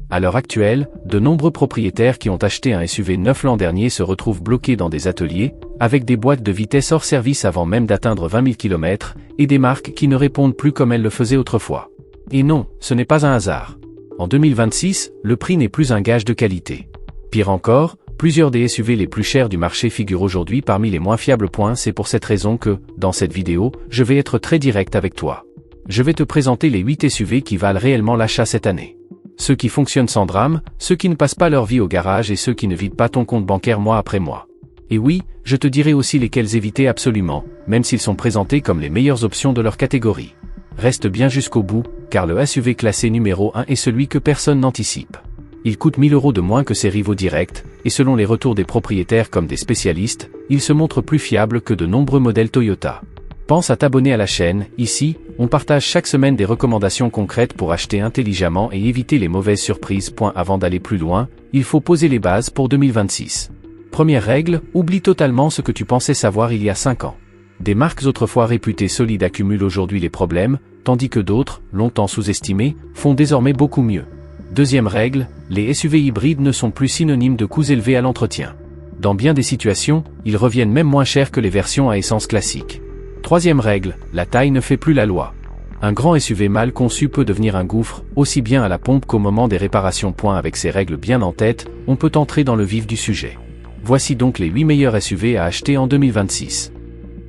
À l'heure actuelle, de nombreux propriétaires qui ont acheté un SUV neuf l'an dernier se retrouvent bloqués dans des ateliers, avec des boîtes de vitesse hors service avant même d'atteindre 20 000 km, et des marques qui ne répondent plus comme elles le faisaient autrefois. Et non, ce n'est pas un hasard. En 2026, le prix n'est plus un gage de qualité. Pire encore, plusieurs des SUV les plus chers du marché figurent aujourd'hui parmi les moins fiables. C'est pour cette raison que, dans cette vidéo, je vais être très direct avec toi. Je vais te présenter les 8 SUV qui valent réellement l'achat cette année. Ceux qui fonctionnent sans drame, ceux qui ne passent pas leur vie au garage et ceux qui ne vident pas ton compte bancaire mois après mois. Et oui, je te dirai aussi lesquels éviter absolument, même s'ils sont présentés comme les meilleures options de leur catégorie. Reste bien jusqu'au bout, car le SUV classé numéro 1 est celui que personne n'anticipe. Il coûte 1 000 € de moins que ses rivaux directs, et selon les retours des propriétaires comme des spécialistes, il se montre plus fiable que de nombreux modèles Toyota. Pense à t'abonner à la chaîne, ici, on partage chaque semaine des recommandations concrètes pour acheter intelligemment et éviter les mauvaises surprises. Avant d'aller plus loin, il faut poser les bases pour 2026. Première règle, oublie totalement ce que tu pensais savoir il y a 5 ans. Des marques autrefois réputées solides accumulent aujourd'hui les problèmes, tandis que d'autres, longtemps sous-estimées, font désormais beaucoup mieux. Deuxième règle, les SUV hybrides ne sont plus synonymes de coûts élevés à l'entretien. Dans bien des situations, ils reviennent même moins cher que les versions à essence classique. Troisième règle, la taille ne fait plus la loi. Un grand SUV mal conçu peut devenir un gouffre, aussi bien à la pompe qu'au moment des réparations. Avec ces règles bien en tête, on peut entrer dans le vif du sujet. Voici donc les 8 meilleurs SUV à acheter en 2026.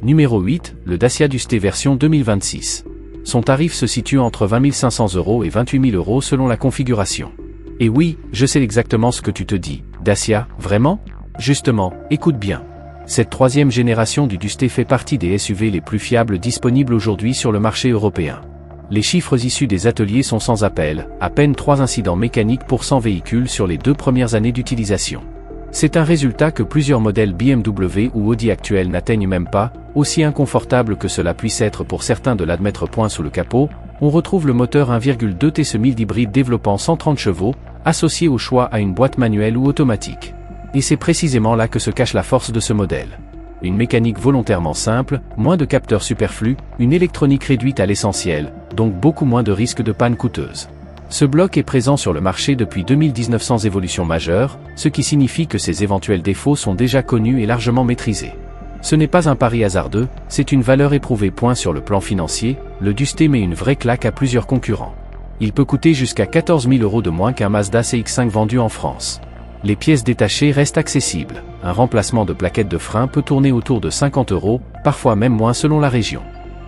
Numéro 8, le Dacia Duster version 2026. Son tarif se situe entre 20 500 € et 28 000 € selon la configuration. Et oui, je sais exactement ce que tu te dis. Dacia, vraiment? Justement, écoute bien. Cette troisième génération du Duster fait partie des SUV les plus fiables disponibles aujourd'hui sur le marché européen. Les chiffres issus des ateliers sont sans appel, à peine 3 incidents mécaniques pour 100 véhicules sur les 2 premières années d'utilisation. C'est un résultat que plusieurs modèles BMW ou Audi actuels n'atteignent même pas, aussi inconfortable que cela puisse être pour certains de l'admettre. Sous le capot, on retrouve le moteur 1,2 T semi hybride développant 130 chevaux, associé au choix à une boîte manuelle ou automatique. Et c'est précisément là que se cache la force de ce modèle. Une mécanique volontairement simple, moins de capteurs superflus, une électronique réduite à l'essentiel, donc beaucoup moins de risques de panne coûteuse. Ce bloc est présent sur le marché depuis 2019 sans évolution majeure, ce qui signifie que ses éventuels défauts sont déjà connus et largement maîtrisés. Ce n'est pas un pari hasardeux, c'est une valeur éprouvée. Sur le plan financier, le Duster met une vraie claque à plusieurs concurrents. Il peut coûter jusqu'à 14 000 € de moins qu'un Mazda CX-5 vendu en France. Les pièces détachées restent accessibles. Un remplacement de plaquettes de frein peut tourner autour de 50 €, parfois même moins selon la région.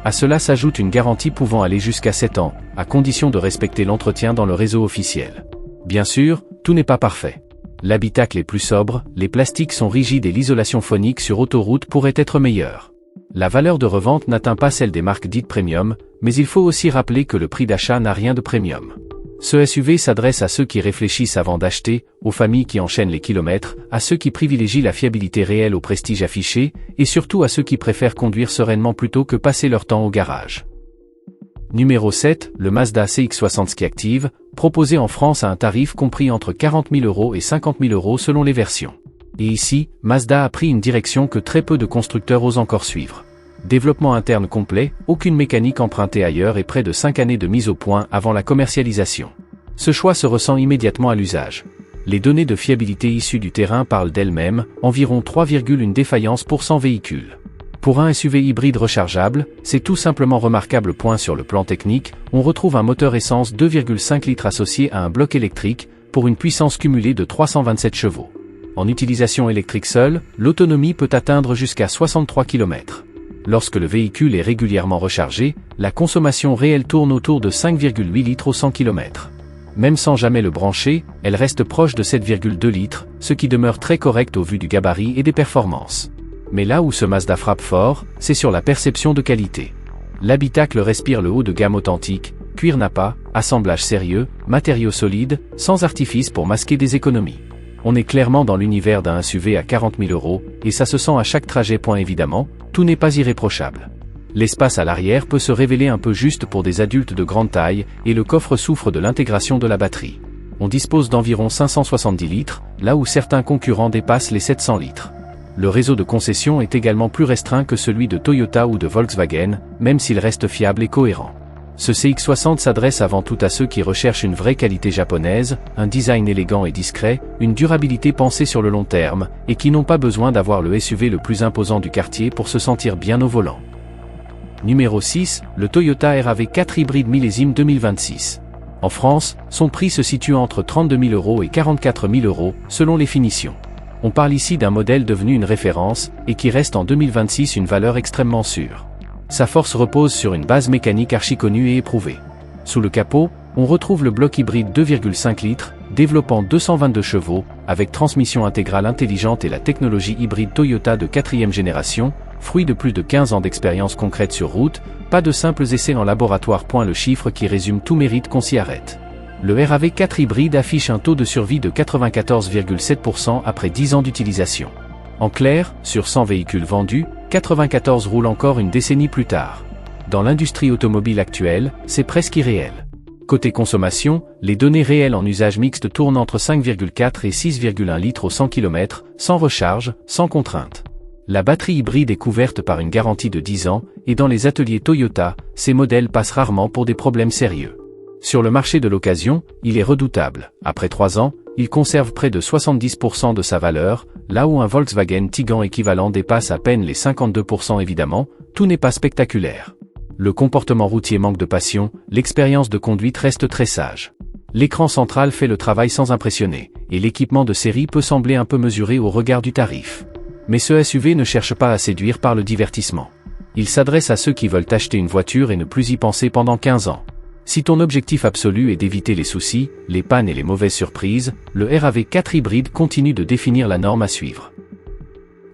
À cela s'ajoute une garantie pouvant aller jusqu'à 7 ans, à condition de respecter l'entretien dans le réseau officiel. Bien sûr, tout n'est pas parfait. L'habitacle est plus sobre, les plastiques sont rigides et l'isolation phonique sur autoroute pourrait être meilleure. La valeur de revente n'atteint pas celle des marques dites premium, mais il faut aussi rappeler que le prix d'achat n'a rien de premium. Ce SUV s'adresse à ceux qui réfléchissent avant d'acheter, aux familles qui enchaînent les kilomètres, à ceux qui privilégient la fiabilité réelle au prestige affiché, et surtout à ceux qui préfèrent conduire sereinement plutôt que passer leur temps au garage. Numéro 7, le Mazda CX-60 Ski-Active, proposé en France à un tarif compris entre 40 000 € et 50 000 € selon les versions. Et ici, Mazda a pris une direction que très peu de constructeurs osent encore suivre. Développement interne complet, aucune mécanique empruntée ailleurs et près de 5 années de mise au point avant la commercialisation. Ce choix se ressent immédiatement à l'usage. Les données de fiabilité issues du terrain parlent d'elles-mêmes, environ 3,1 défaillances pour 100 véhicules. Pour un SUV hybride rechargeable, c'est tout simplement remarquable. Sur le plan technique, on retrouve un moteur essence 2,5 litres associé à un bloc électrique, pour une puissance cumulée de 327 chevaux. En utilisation électrique seule, l'autonomie peut atteindre jusqu'à 63 km. Lorsque le véhicule est régulièrement rechargé, la consommation réelle tourne autour de 5,8 litres au 100 km. Même sans jamais le brancher, elle reste proche de 7,2 litres, ce qui demeure très correct au vu du gabarit et des performances. Mais là où ce Mazda frappe fort, c'est sur la perception de qualité. L'habitacle respire le haut de gamme authentique, cuir Nappa, assemblage sérieux, matériaux solides, sans artifice pour masquer des économies. On est clairement dans l'univers d'un SUV à 40 000 €, et ça se sent à chaque trajet. Évidemment, tout n'est pas irréprochable. L'espace à l'arrière peut se révéler un peu juste pour des adultes de grande taille, et le coffre souffre de l'intégration de la batterie. On dispose d'environ 570 litres, là où certains concurrents dépassent les 700 litres. Le réseau de concessions est également plus restreint que celui de Toyota ou de Volkswagen, même s'il reste fiable et cohérent. Ce CX-60 s'adresse avant tout à ceux qui recherchent une vraie qualité japonaise, un design élégant et discret, une durabilité pensée sur le long terme, et qui n'ont pas besoin d'avoir le SUV le plus imposant du quartier pour se sentir bien au volant. Numéro 6, le Toyota RAV4 hybride millésime 2026. En France, son prix se situe entre 32 000 € et 44 000 €, selon les finitions. On parle ici d'un modèle devenu une référence, et qui reste en 2026 une valeur extrêmement sûre. Sa force repose sur une base mécanique archi-connue et éprouvée. Sous le capot, on retrouve le bloc hybride 2,5 litres, développant 222 chevaux, avec transmission intégrale intelligente et la technologie hybride Toyota de 4e génération, fruit de plus de 15 ans d'expérience concrète sur route, pas de simples essais en laboratoire. Le chiffre qui résume tout mérite qu'on s'y arrête. Le RAV4 hybride affiche un taux de survie de 94,7% après 10 ans d'utilisation. En clair, sur 100 véhicules vendus, 94 roulent encore une décennie plus tard. Dans l'industrie automobile actuelle, c'est presque irréel. Côté consommation, les données réelles en usage mixte tournent entre 5,4 et 6,1 litres au 100 km, sans recharge, sans contrainte. La batterie hybride est couverte par une garantie de 10 ans, et dans les ateliers Toyota, ces modèles passent rarement pour des problèmes sérieux. Sur le marché de l'occasion, il est redoutable. Après 3 ans, il conserve près de 70% de sa valeur, là où un Volkswagen Tiguan équivalent dépasse à peine les 52%. Évidemment, tout n'est pas spectaculaire. Le comportement routier manque de passion, l'expérience de conduite reste très sage. L'écran central fait le travail sans impressionner, et l'équipement de série peut sembler un peu mesuré au regard du tarif. Mais ce SUV ne cherche pas à séduire par le divertissement. Il s'adresse à ceux qui veulent acheter une voiture et ne plus y penser pendant 15 ans. Si ton objectif absolu est d'éviter les soucis, les pannes et les mauvaises surprises, le RAV4 hybride continue de définir la norme à suivre.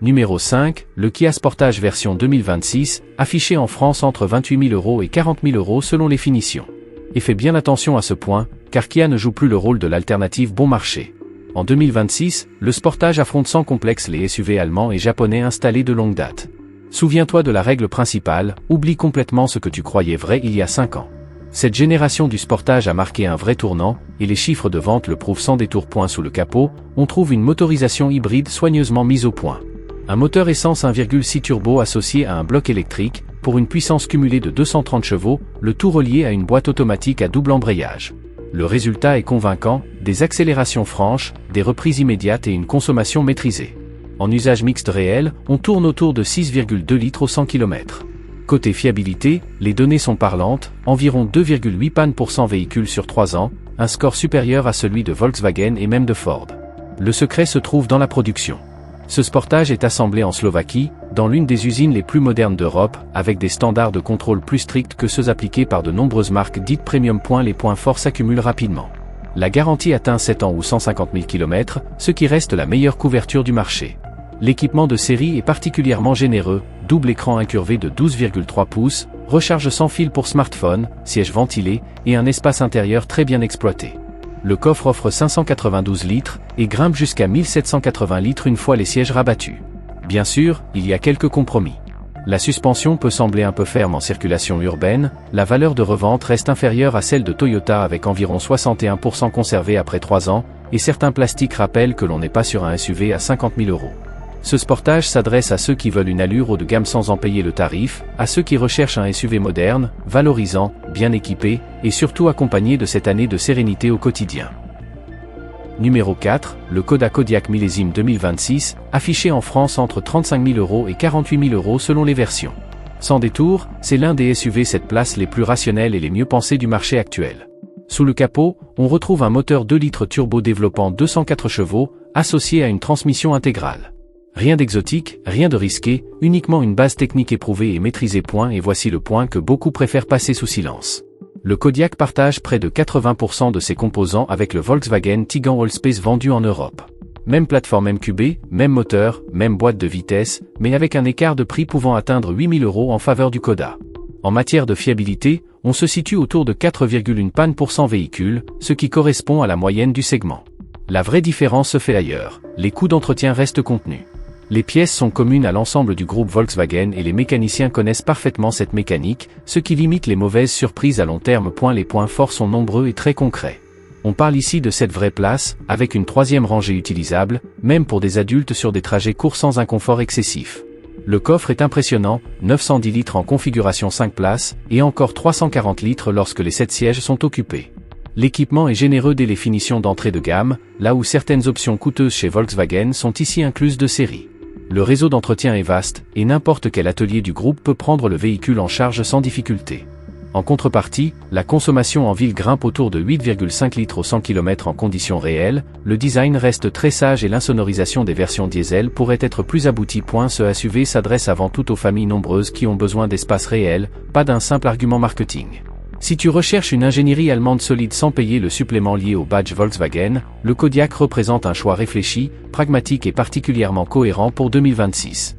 Numéro 5, le Kia Sportage version 2026, affiché en France entre 28 000 € et 40 000 € selon les finitions. Et fais bien attention à ce point, car Kia ne joue plus le rôle de l'alternative bon marché. En 2026, le Sportage affronte sans complexe les SUV allemands et japonais installés de longue date. Souviens-toi de la règle principale, oublie complètement ce que tu croyais vrai il y a 5 ans. Cette génération du Sportage a marqué un vrai tournant, et les chiffres de vente le prouvent sans détour. Sous le capot, on trouve une motorisation hybride soigneusement mise au point. Un moteur essence 1,6 turbo associé à un bloc électrique, pour une puissance cumulée de 230 chevaux, le tout relié à une boîte automatique à double embrayage. Le résultat est convaincant, des accélérations franches, des reprises immédiates et une consommation maîtrisée. En usage mixte réel, on tourne autour de 6,2 litres au 100 km. Côté fiabilité, les données sont parlantes, environ 2,8 pannes pour 100 véhicules sur 3 ans, un score supérieur à celui de Volkswagen et même de Ford. Le secret se trouve dans la production. Ce Sportage est assemblé en Slovaquie, dans l'une des usines les plus modernes d'Europe, avec des standards de contrôle plus stricts que ceux appliqués par de nombreuses marques dites premium. Les points forts s'accumulent rapidement. La garantie atteint 7 ans ou 150 000 km, ce qui reste la meilleure couverture du marché. L'équipement de série est particulièrement généreux, double écran incurvé de 12,3 pouces, recharge sans fil pour smartphone, siège ventilé, et un espace intérieur très bien exploité. Le coffre offre 592 litres, et grimpe jusqu'à 1780 litres une fois les sièges rabattus. Bien sûr, il y a quelques compromis. La suspension peut sembler un peu ferme en circulation urbaine, la valeur de revente reste inférieure à celle de Toyota avec environ 61% conservé après 3 ans, et certains plastiques rappellent que l'on n'est pas sur un SUV à 50 000 €. Ce Sportage s'adresse à ceux qui veulent une allure haut de gamme sans en payer le tarif, à ceux qui recherchent un SUV moderne, valorisant, bien équipé, et surtout accompagné de cette année de sérénité au quotidien. Numéro 4, le Škoda Kodiaq millésime 2026, affiché en France entre 35 000 € et 48 000 € selon les versions. Sans détour, c'est l'un des SUV 7 places les plus rationnels et les mieux pensés du marché actuel. Sous le capot, on retrouve un moteur 2 litres turbo développant 204 chevaux, associé à une transmission intégrale. Rien d'exotique, rien de risqué, uniquement une base technique éprouvée et maîtrisée. Et voici le point que beaucoup préfèrent passer sous silence. Le Kodiaq partage près de 80% de ses composants avec le Volkswagen Tiguan Allspace vendu en Europe. Même plateforme MQB, même moteur, même boîte de vitesse, mais avec un écart de prix pouvant atteindre 8 000 € en faveur du Škoda. En matière de fiabilité, on se situe autour de 4,1 pannes pour 100 véhicules, ce qui correspond à la moyenne du segment. La vraie différence se fait ailleurs, les coûts d'entretien restent contenus. Les pièces sont communes à l'ensemble du groupe Volkswagen et les mécaniciens connaissent parfaitement cette mécanique, ce qui limite les mauvaises surprises à long terme. Les points forts sont nombreux et très concrets. On parle ici de 7 vraies places, avec une 3e rangée utilisable, même pour des adultes sur des trajets courts sans inconfort excessif. Le coffre est impressionnant, 910 litres en configuration 5 places, et encore 340 litres lorsque les 7 sièges sont occupés. L'équipement est généreux dès les finitions d'entrée de gamme, là où certaines options coûteuses chez Volkswagen sont ici incluses de série. Le réseau d'entretien est vaste, et n'importe quel atelier du groupe peut prendre le véhicule en charge sans difficulté. En contrepartie, la consommation en ville grimpe autour de 8,5 litres au 100 km en conditions réelles, le design reste très sage et l'insonorisation des versions diesel pourrait être plus aboutie. Ce SUV s'adresse avant tout aux familles nombreuses qui ont besoin d'espace réel, pas d'un simple argument marketing. Si tu recherches une ingénierie allemande solide sans payer le supplément lié au badge Volkswagen, le Kodiaq représente un choix réfléchi, pragmatique et particulièrement cohérent pour 2026.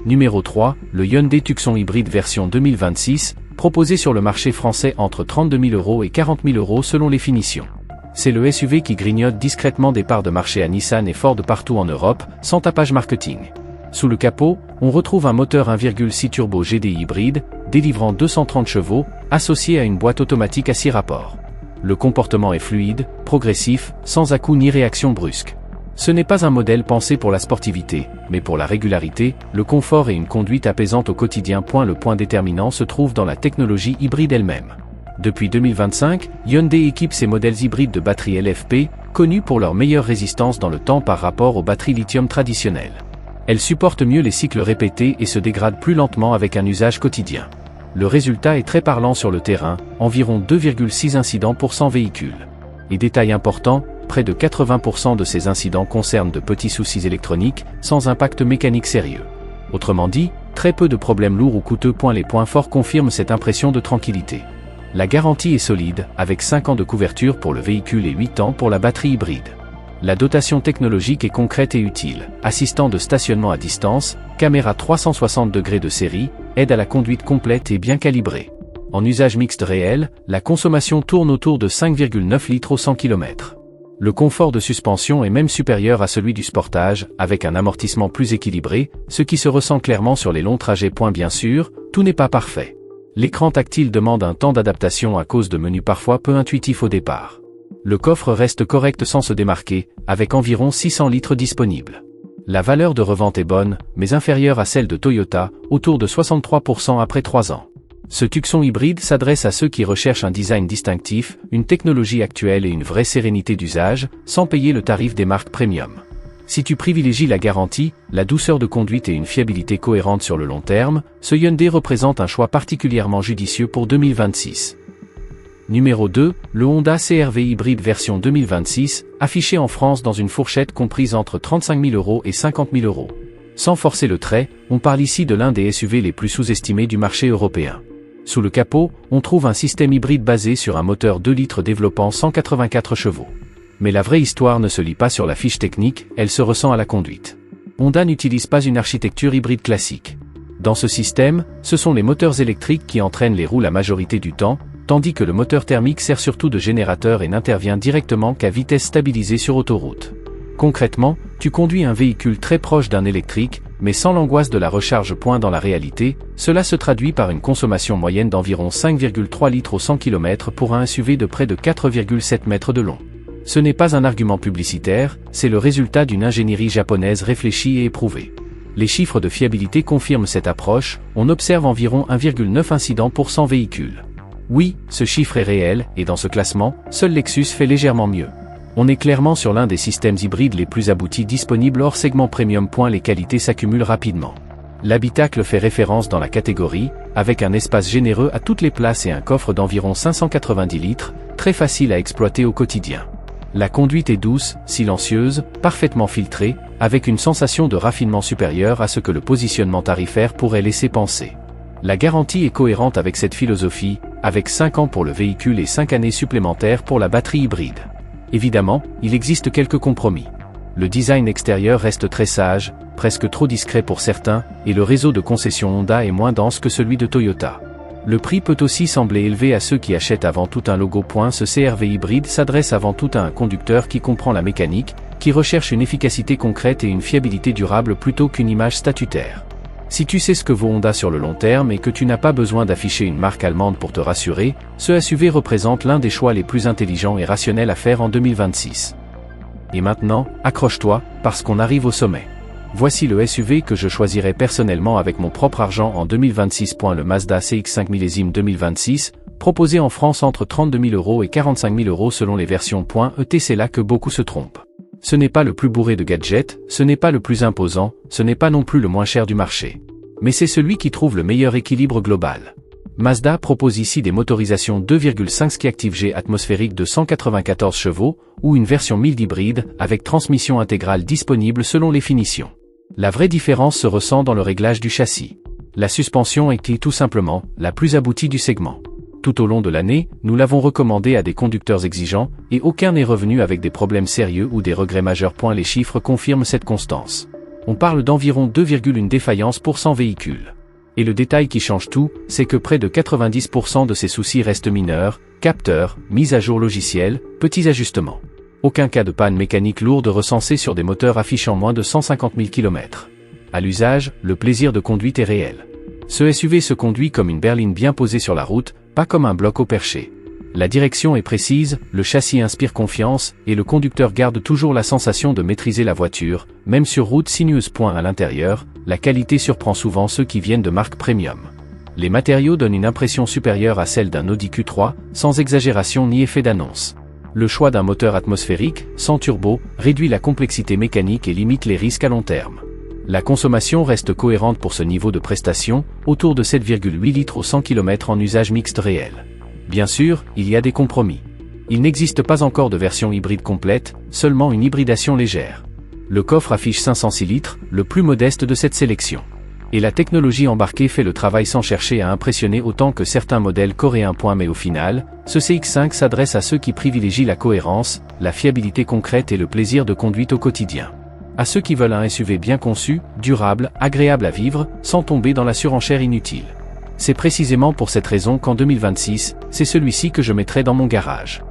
Numéro 3, le Hyundai Tucson hybride version 2026, proposé sur le marché français entre 32 000 € et 40 000 € selon les finitions. C'est le SUV qui grignote discrètement des parts de marché à Nissan et Ford partout en Europe, sans tapage marketing. Sous le capot, on retrouve un moteur 1,6 turbo GDI hybride, délivrant 230 chevaux, associé à une boîte automatique à 6 rapports. Le comportement est fluide, progressif, sans à-coups ni réaction brusque. Ce n'est pas un modèle pensé pour la sportivité, mais pour la régularité, le confort et une conduite apaisante au quotidien. Le point déterminant se trouve dans la technologie hybride elle-même. Depuis 2025, Hyundai équipe ses modèles hybrides de batterie LFP, connus pour leur meilleure résistance dans le temps par rapport aux batteries lithium traditionnelles. Elles supportent mieux les cycles répétés et se dégradent plus lentement avec un usage quotidien. Le résultat est très parlant sur le terrain, environ 2,6 incidents pour 100 véhicules. Et détail important, près de 80% de ces incidents concernent de petits soucis électroniques, sans impact mécanique sérieux. Autrement dit, très peu de problèmes lourds ou coûteux. Les points forts confirment cette impression de tranquillité. La garantie est solide, avec 5 ans de couverture pour le véhicule et 8 ans pour la batterie hybride. La dotation technologique est concrète et utile, assistant de stationnement à distance, caméra 360 degrés de série, aide à la conduite complète et bien calibrée. En usage mixte réel, la consommation tourne autour de 5,9 litres au 100 km. Le confort de suspension est même supérieur à celui du Sportage, avec un amortissement plus équilibré, ce qui se ressent clairement sur les longs trajets. Bien sûr, tout n'est pas parfait. L'écran tactile demande un temps d'adaptation à cause de menus parfois peu intuitifs au départ. Le coffre reste correct sans se démarquer, avec environ 600 litres disponibles. La valeur de revente est bonne, mais inférieure à celle de Toyota, autour de 63% après 3 ans. Ce Tucson hybride s'adresse à ceux qui recherchent un design distinctif, une technologie actuelle et une vraie sérénité d'usage, sans payer le tarif des marques premium. Si tu privilégies la garantie, la douceur de conduite et une fiabilité cohérente sur le long terme, ce Hyundai représente un choix particulièrement judicieux pour 2026. Numéro 2, le Honda CR-V hybride version 2026, affiché en France dans une fourchette comprise entre 35 000 € et 50 000 €. Sans forcer le trait, on parle ici de l'un des SUV les plus sous-estimés du marché européen. Sous le capot, on trouve un système hybride basé sur un moteur 2 litres développant 184 chevaux. Mais la vraie histoire ne se lit pas sur la fiche technique, elle se ressent à la conduite. Honda n'utilise pas une architecture hybride classique. Dans ce système, ce sont les moteurs électriques qui entraînent les roues la majorité du temps, tandis que le moteur thermique sert surtout de générateur et n'intervient directement qu'à vitesse stabilisée sur autoroute. Concrètement, tu conduis un véhicule très proche d'un électrique, mais sans l'angoisse de la recharge. Dans la réalité, cela se traduit par une consommation moyenne d'environ 5,3 litres au 100 km pour un SUV de près de 4,7 mètres de long. Ce n'est pas un argument publicitaire, c'est le résultat d'une ingénierie japonaise réfléchie et éprouvée. Les chiffres de fiabilité confirment cette approche, on observe environ 1,9 incidents pour 100 véhicules. Oui, ce chiffre est réel, et dans ce classement, seul Lexus fait légèrement mieux. On est clairement sur l'un des systèmes hybrides les plus aboutis disponibles hors segment premium. Les qualités s'accumulent rapidement. L'habitacle fait référence dans la catégorie, avec un espace généreux à toutes les places et un coffre d'environ 590 litres, très facile à exploiter au quotidien. La conduite est douce, silencieuse, parfaitement filtrée, avec une sensation de raffinement supérieure à ce que le positionnement tarifaire pourrait laisser penser. La garantie est cohérente avec cette philosophie, avec 5 ans pour le véhicule et 5 années supplémentaires pour la batterie hybride. Évidemment, il existe quelques compromis. Le design extérieur reste très sage, presque trop discret pour certains, et le réseau de concessions Honda est moins dense que celui de Toyota. Le prix peut aussi sembler élevé à ceux qui achètent avant tout un logo. Ce CR-V hybride s'adresse avant tout à un conducteur qui comprend la mécanique, qui recherche une efficacité concrète et une fiabilité durable plutôt qu'une image statutaire. Si tu sais ce que vaut Honda sur le long terme et que tu n'as pas besoin d'afficher une marque allemande pour te rassurer, ce SUV représente l'un des choix les plus intelligents et rationnels à faire en 2026. Et maintenant, accroche-toi, parce qu'on arrive au sommet. Voici le SUV que je choisirais personnellement avec mon propre argent en 2026. Le Mazda CX-5 millésime 2026, proposé en France entre 32 000 € et 45 000 € selon les versions. C'est là que beaucoup se trompent. Ce n'est pas le plus bourré de gadgets, ce n'est pas le plus imposant, ce n'est pas non plus le moins cher du marché. Mais c'est celui qui trouve le meilleur équilibre global. Mazda propose ici des motorisations 2,5 ski ActiveG atmosphérique de 194 chevaux, ou une version mild hybride, avec transmission intégrale disponible selon les finitions. La vraie différence se ressent dans le réglage du châssis. La suspension est tout simplement la plus aboutie du segment. Tout au long de l'année, nous l'avons recommandé à des conducteurs exigeants, et aucun n'est revenu avec des problèmes sérieux ou des regrets majeurs. Les chiffres confirment cette constance. On parle d'environ 2,1 défaillances pour 100 véhicules. Et le détail qui change tout, c'est que près de 90% de ces soucis restent mineurs, capteurs, mise à jour logicielle, petits ajustements. Aucun cas de panne mécanique lourde recensé sur des moteurs affichant moins de 150 000 km. À l'usage, le plaisir de conduite est réel. Ce SUV se conduit comme une berline bien posée sur la route, pas comme un bloc au perché. La direction est précise, le châssis inspire confiance, et le conducteur garde toujours la sensation de maîtriser la voiture, même sur route sinueuse. À l'intérieur, la qualité surprend souvent ceux qui viennent de marques premium. Les matériaux donnent une impression supérieure à celle d'un Audi Q3, sans exagération ni effet d'annonce. Le choix d'un moteur atmosphérique, sans turbo, réduit la complexité mécanique et limite les risques à long terme. La consommation reste cohérente pour ce niveau de prestation, autour de 7,8 litres au 100 km en usage mixte réel. Bien sûr, il y a des compromis. Il n'existe pas encore de version hybride complète, seulement une hybridation légère. Le coffre affiche 506 litres, le plus modeste de cette sélection. Et la technologie embarquée fait le travail sans chercher à impressionner autant que certains modèles coréens. Mais au final, ce CX-5 s'adresse à ceux qui privilégient la cohérence, la fiabilité concrète et le plaisir de conduite au quotidien. À ceux qui veulent un SUV bien conçu, durable, agréable à vivre, sans tomber dans la surenchère inutile. C'est précisément pour cette raison qu'en 2026, c'est celui-ci que je mettrai dans mon garage.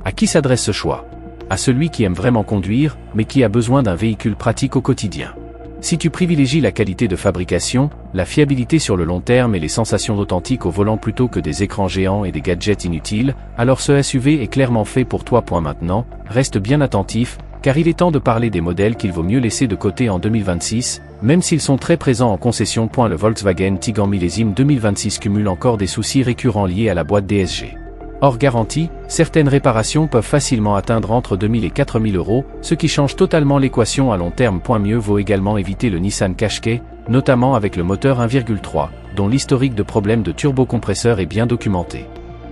À qui s'adresse ce choix? À celui qui aime vraiment conduire, mais qui a besoin d'un véhicule pratique au quotidien. Si tu privilégies la qualité de fabrication, la fiabilité sur le long terme et les sensations authentiques au volant plutôt que des écrans géants et des gadgets inutiles, alors ce SUV est clairement fait pour toi. Maintenant, reste bien attentif, car il est temps de parler des modèles qu'il vaut mieux laisser de côté en 2026, même s'ils sont très présents en concession. Le Volkswagen Tiguan millésime 2026 cumule encore des soucis récurrents liés à la boîte DSG. Hors garantie, certaines réparations peuvent facilement atteindre entre 2 000 et 4 000 €, ce qui change totalement l'équation à long terme. Mieux vaut également éviter le Nissan Qashqai, notamment avec le moteur 1,3, dont l'historique de problèmes de turbocompresseur est bien documenté.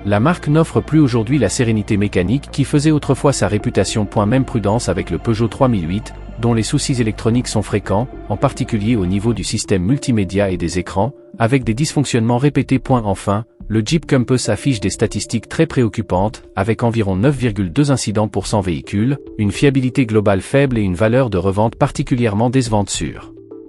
La marque n'offre plus aujourd'hui la sérénité mécanique qui faisait autrefois sa réputation. Même prudence avec le Peugeot 3008, dont les soucis électroniques sont fréquents, en particulier au niveau du système multimédia et des écrans, avec des dysfonctionnements répétés. Enfin, le Jeep Compass affiche des statistiques très préoccupantes, avec environ 9,2 incidents pour 100 véhicules, une fiabilité globale faible et une valeur de revente particulièrement décevante.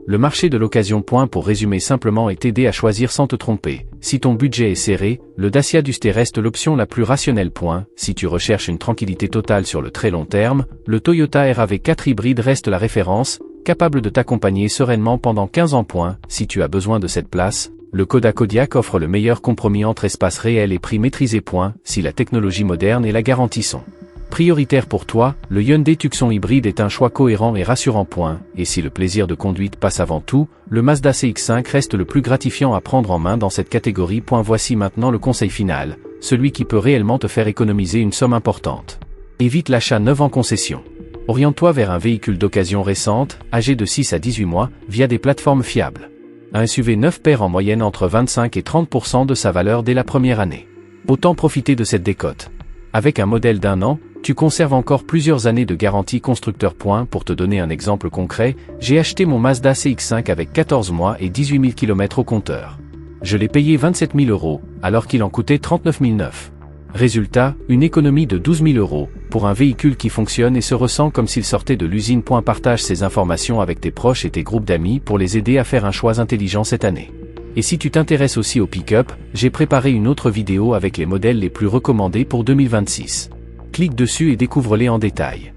Le marché de l'occasion. Pour résumer simplement et t'aider à choisir sans te tromper, si ton budget est serré, le Dacia Duster reste l'option la plus rationnelle. Si tu recherches une tranquillité totale sur le très long terme, le Toyota RAV4 hybride reste la référence, capable de t'accompagner sereinement pendant 15 ans. Si tu as besoin de cette place, le Škoda Kodiaq offre le meilleur compromis entre espace réel et prix maîtrisé. Si la technologie moderne et la garantie sont prioritaire pour toi, le Hyundai Tucson hybride est un choix cohérent et rassurant. Et si le plaisir de conduite passe avant tout, le Mazda CX-5 reste le plus gratifiant à prendre en main dans cette catégorie. Voici maintenant le conseil final, celui qui peut réellement te faire économiser une somme importante. Évite l'achat neuf en concession. Oriente-toi vers un véhicule d'occasion récente, âgé de 6 à 18 mois, via des plateformes fiables. Un SUV neuf perd en moyenne entre 25 et 30% de sa valeur dès la première année. Autant profiter de cette décote. Avec un modèle d'1 an, tu conserves encore plusieurs années de garantie constructeur. Pour te donner un exemple concret, j'ai acheté mon Mazda CX-5 avec 14 mois et 18 000 km au compteur. Je l'ai payé 27 000 €, alors qu'il en coûtait 39 900. Résultat, une économie de 12 000 €, pour un véhicule qui fonctionne et se ressent comme s'il sortait de l'usine. Partage ces informations avec tes proches et tes groupes d'amis pour les aider à faire un choix intelligent cette année. Et si tu t'intéresses aussi au pick-up, j'ai préparé une autre vidéo avec les modèles les plus recommandés pour 2026. Clique dessus et découvre-les en détail.